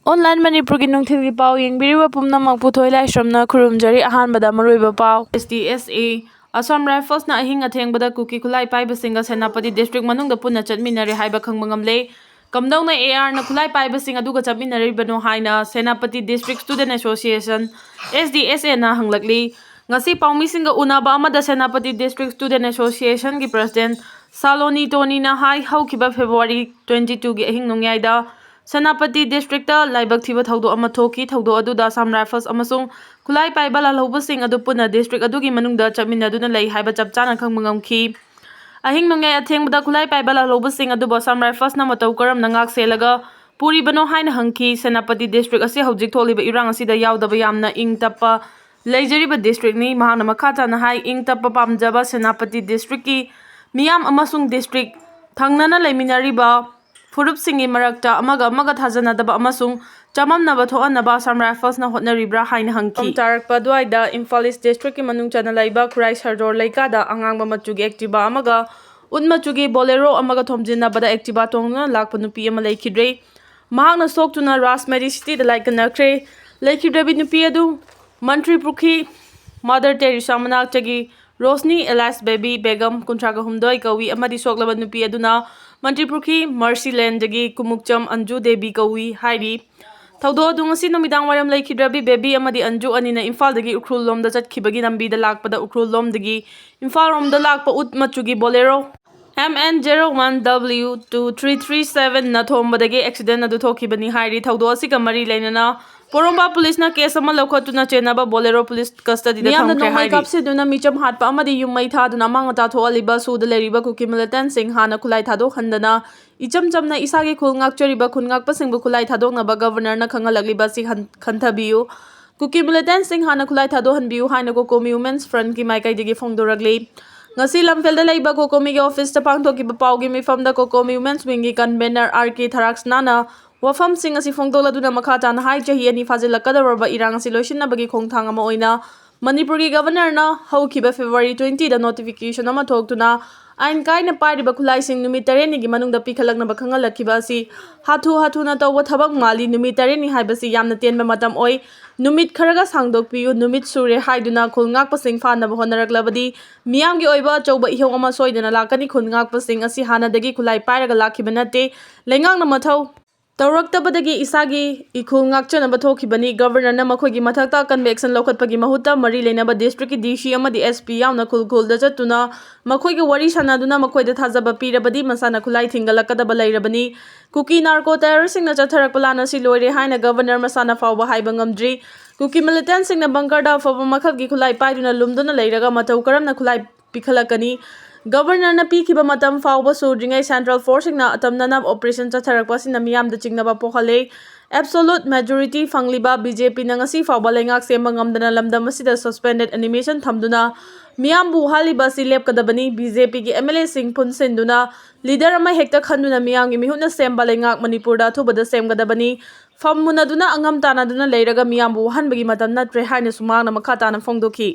Online Manipuri nungthilgi pau yengbiriba pumnamak puthoi laisramna khurumjari ahanbada Maruoiba pau SDSA Assam Rifles na ahing athengbada Kuki Khulai paibasinga Senapati District manungda punna chatminare haiba khangba ngamle kamdongna AR na Khulai paibasing aduga chatminaribano haina Senapati District Student Association SDSA na hanglakli ngasi paumi-singa unaba amada Senapati District Student Association gi President Saloni Tony na hai haukiba February 22 gi ahing nongyaida Senapati District Laibak Thiba Thaudo ama thoki thaudo aduda Assam Rifles amasung Khulai paiba lalhobasing adu puna district adugi manungda chatminaduna lei haiba chapchana khangba ngamki ahing nongai athengbada Khulai paiba lalhobasing adu Assam Rifles na matau karam nangak selaga puri bano haina hangki Senapati District asi hojik tholiba irang asida yaudaba yamna ing tappa leijariba district ni mahana makha na hai ing tappa pamjaba Senapati District ki miyam amasung district thangnana leiminariba Furup singi marakta amaga thajanadaba amasung chamamnaba thoanaba Assam Rifles na hotnaribra haina hangki tarakpa duaida Imphal East District ki manung chana laiba Khurai Sardor Laikada angangba machugi Activa amaga unmachugi Bolero amaga thomjinabada Activa tongna lakpa nupi ama laikhidre mahakna soktuna Rasmeri City da laikanakre laikhidrebi nupi adu Mantri Pukhi Mother Teresa manak chagi Rosni Elias Baby Begum kuntraga humdoi kawi amadi soklaba nupi aduna Manipuri Mercy Land dagi Kumukcham Anju Devi kawi hairi thaudo adu ngasi numidang waram laikhidrabi baby amadi Anju anina Imphal dagi Ukhrul lom da chatkhibagi lambi da lakpada Ukhrul lom dagi Imphal rom da lakpa ut machugi Bolero MN01W2337 na thombadagi accident adu thokhibani hairi thaudo asiga mari lainana Poromba Police na case ama laukhatuna chenaba Bolero Police custody da thamkre hairi kapse duna micham hatpa amadi yumai thaduna mangata thoaliba suda leriba Kuki Militant sing hana khulai thado handana icham chamna isagi khulngak chariba khungak pasingbu khulai thadokna ba governor na khangalagliba si khanthabiu Kuki Militant sing hana khulai thado hanbiu haina ko Komi Women's Front ki maikai digi phongdoragli ngasi lamfelda leiba ko Komi gi office ta pangthoki ba paugi mifamda ko Komi Women's Wing gi convener RK Tharaksnana Wafam sing asi phongdola duna makha tan hai chahi ani fazilakadaba irang asi loishinabagi khongthang ama oina Manipuri governor na haukiba February 20 da notification ama thoktuna ain kaina pariba khulai sing numit 3 ni gi manungda pikhalakna ba khangalakhiba asi hathu na tawba thabak mali numit 3 ni haibasi yamna tenba matam oi numit kharaga sangdokpiu numit sure haiduna khulngak pasing phana ba honaraklabadi miyamgi oiba chauba ihong ama soidana lakani khulngak pasing asi hanadagi khulai pairaga lakhiba nate lengang na mathau Tauraktabadagi isagi ikhul ngakchanaba thokhibani governor na makhoigi mathakta convection lokhatpagi mahuta mari leinaba district ki DC amadi SP yauna khulda chatuna makhoigi wari sanaduna makhoida thajaba pirabadi masana khulai thingalakadaba leirabani Kuki narco terroristing na chatharakpalana si loire haina governor masana fawba haiba ngamdri Kuki Militant sing na bangkarda fawba makhalgi khulai paiduna lumduna leiraga matau karamna khulai pikhalakani Governor na pikiba matam fawba sudringai Central Forcing na atamnanab operation chatharakpa sina miyamda chingnaba pokhale absolute majority fangliba BJP na ngasi fawba lengak semba ngamdana lamdam asida suspended animation thamduna miyambu haliba si lepkadabani BJP gi MLA sing punsenduna leader ama hekta khanduna miyamgi mihuna semba lengak Manipurda thubada semgadabani fammunaduna angam tanaduna leiraga miyambu hanbagi matam natre haina sumangna makha tana phongdoki